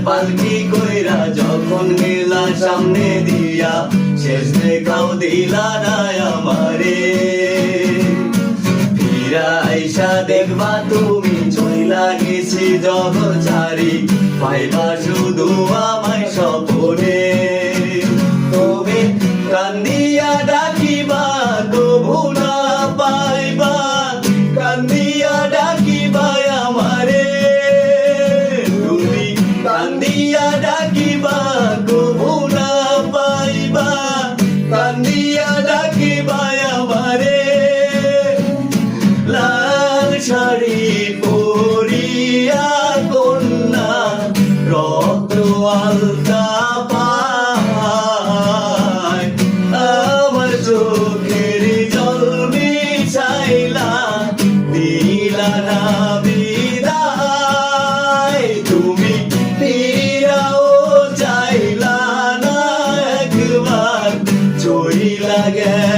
পালকি কইরা যখন গেলা সামনে দিয়া, শেষ দেখাও দিলা না আমারে। ফিরা আইসা দেখবা তুমি চইলা গেছি জগৎ ছাড়ি, পাইবা শুধু আমায় স্বপনে। তবে কান্দিয়া ডাকিবা তবু না পাইবা, কান্দিয়া ডাকিবা আমারে। তুমি কান্দিয়া ডাকিবা তবু না পাইবা, কান্দিয়া ডাকিবা আমারে। লাল শাড়ি পরিয়া কন্যা রক্ত আলতা পায়, আমার চোখের জল মিশাইলা দিলা না বিদায়। তুমি ফিরাও চাইলা না একবার, চইলা গেলা